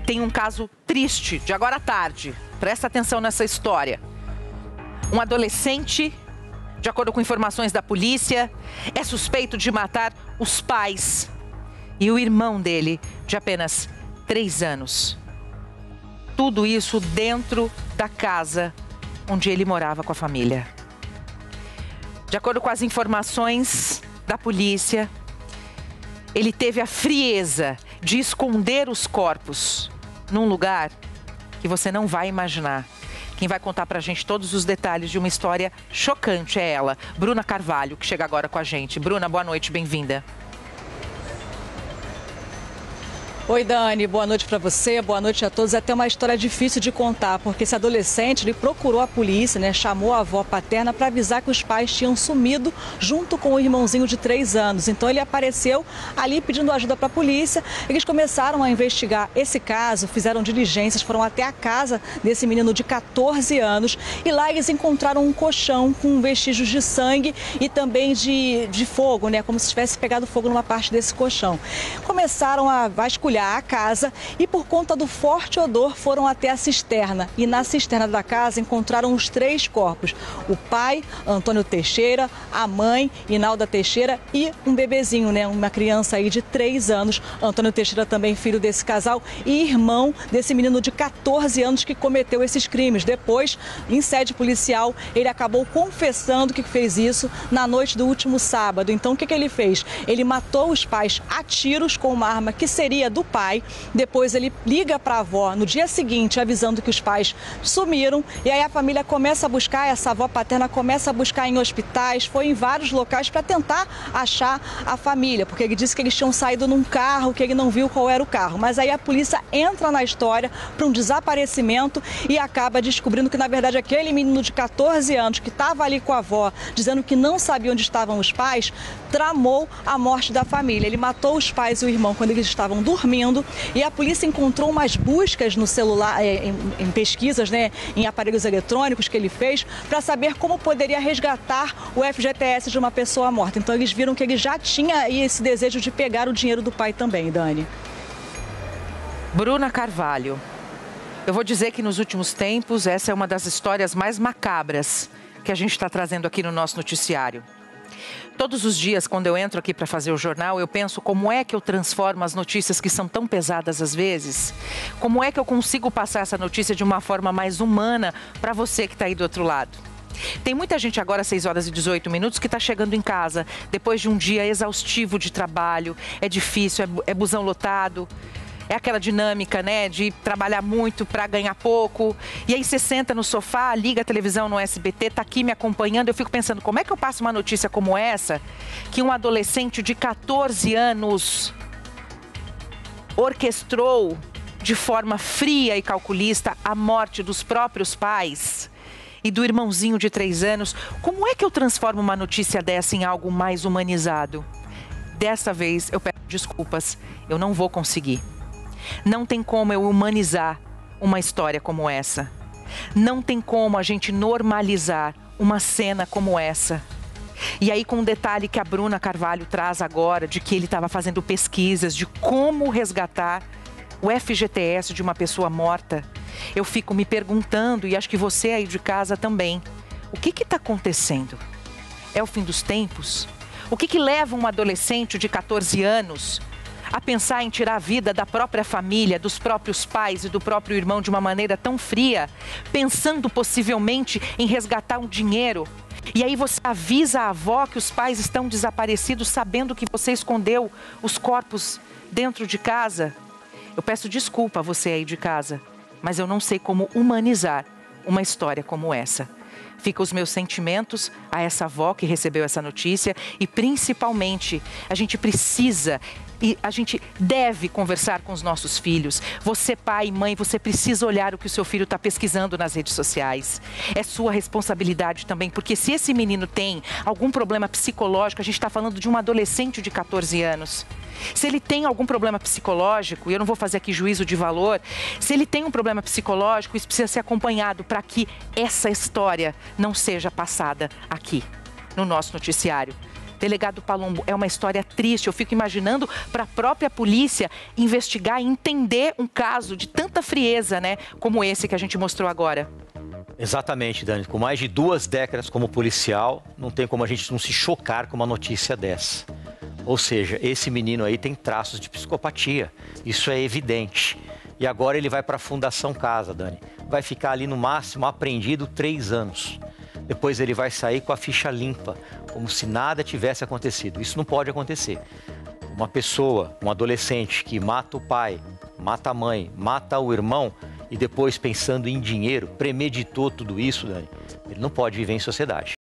Tem um caso triste de agora à tarde. Presta atenção nessa história. Um adolescente, de acordo com informações da polícia, é suspeito de matar os pais e o irmão dele, de apenas 3 anos. Tudo isso dentro da casa onde ele morava com a família. De acordo com as informações da polícia, ele teve a frieza de esconder os corpos num lugar que você não vai imaginar. Quem vai contar pra gente todos os detalhes de uma história chocante é ela, Bruna Carvalho, que chega agora com a gente. Bruna, boa noite, bem-vinda. Oi, Dani, boa noite para você, boa noite a todos. É até uma história difícil de contar, porque esse adolescente, ele procurou a polícia, chamou a avó paterna para avisar que os pais tinham sumido junto com o irmãozinho de 3 anos. Então ele apareceu ali pedindo ajuda para a polícia. Eles começaram a investigar esse caso, fizeram diligências, foram até a casa desse menino de 14 anos e lá eles encontraram um colchão com vestígios de sangue e também de fogo, como se tivesse pegado fogo numa parte desse colchão. Começaram a vasculhar a casa e por conta do forte odor foram até a cisterna e na cisterna da casa encontraram os 3 corpos, o pai, Antônio Teixeira, a mãe, Inalda Teixeira e um bebezinho, uma criança aí de 3 anos, Antônio Teixeira também filho desse casal e irmão desse menino de 14 anos que cometeu esses crimes. Depois, em sede policial, ele acabou confessando que fez isso na noite do último sábado. Então o que ele fez? Ele matou os pais a tiros com uma arma que seria do pai, depois ele liga para a avó no dia seguinte avisando que os pais sumiram e aí a família começa a buscar, essa avó paterna começa a buscar em hospitais, foi em vários locais para tentar achar a família, porque ele disse que eles tinham saído num carro, que ele não viu qual era o carro, mas aí a polícia entra na história para um desaparecimento e acaba descobrindo que na verdade aquele menino de 14 anos que estava ali com a avó, dizendo que não sabia onde estavam os pais, tramou a morte da família. Ele matou os pais e o irmão quando eles estavam dormindo e a polícia encontrou umas buscas no celular, em pesquisas, em aparelhos eletrônicos que ele fez para saber como poderia resgatar o FGTS de uma pessoa morta. Então eles viram que ele já tinha aí esse desejo de pegar o dinheiro do pai também, Dani. Bruna Carvalho, eu vou dizer que nos últimos tempos essa é uma das histórias mais macabras que a gente está trazendo aqui no nosso noticiário. Todos os dias, quando eu entro aqui para fazer o jornal, eu penso como é que eu transformo as notícias que são tão pesadas às vezes, como é que eu consigo passar essa notícia de uma forma mais humana para você que está aí do outro lado. Tem muita gente agora, às 6h18, que está chegando em casa depois de um dia exaustivo de trabalho, é difícil, é busão lotado. É aquela dinâmica, de trabalhar muito para ganhar pouco. E aí você senta no sofá, liga a televisão no SBT, tá aqui me acompanhando. Eu fico pensando, como é que eu passo uma notícia como essa, que um adolescente de 14 anos orquestrou de forma fria e calculista a morte dos próprios pais e do irmãozinho de 3 anos. Como é que eu transformo uma notícia dessa em algo mais humanizado? Dessa vez eu peço desculpas, eu não vou conseguir. Não tem como eu humanizar uma história como essa. Não tem como a gente normalizar uma cena como essa. E aí com um detalhe que a Bruna Carvalho traz agora, de que ele estava fazendo pesquisas de como resgatar o FGTS de uma pessoa morta, eu fico me perguntando, e acho que você aí de casa também, o que está acontecendo? É o fim dos tempos? O que leva um adolescente de 14 anos a pensar em tirar a vida da própria família, dos próprios pais e do próprio irmão de uma maneira tão fria, pensando possivelmente em resgatar um dinheiro? E aí você avisa a avó que os pais estão desaparecidos, sabendo que você escondeu os corpos dentro de casa? Eu peço desculpa a você aí de casa, mas eu não sei como humanizar uma história como essa. Ficam os meus sentimentos a essa avó que recebeu essa notícia e, principalmente, a gente precisa e a gente deve conversar com os nossos filhos. Você, pai e mãe, você precisa olhar o que o seu filho está pesquisando nas redes sociais. É sua responsabilidade também, porque se esse menino tem algum problema psicológico, a gente está falando de um adolescente de 14 anos. Se ele tem algum problema psicológico, e eu não vou fazer aqui juízo de valor, se ele tem um problema psicológico, isso precisa ser acompanhado para que essa história não seja passada aqui no nosso noticiário. Delegado Palumbo, é uma história triste. Eu fico imaginando para a própria polícia investigar e entender um caso de tanta frieza, né? Como esse que a gente mostrou agora. Exatamente, Dani. Com mais de 2 décadas como policial, não tem como a gente não se chocar com uma notícia dessa. Ou seja, esse menino aí tem traços de psicopatia. Isso é evidente. E agora ele vai para a Fundação Casa, Dani. Vai ficar ali no máximo apreendido 3 anos. Depois ele vai sair com a ficha limpa, como se nada tivesse acontecido. Isso não pode acontecer. Uma pessoa, um adolescente que mata o pai, mata a mãe, mata o irmão e depois pensando em dinheiro, premeditou tudo isso, Dani, ele não pode viver em sociedade.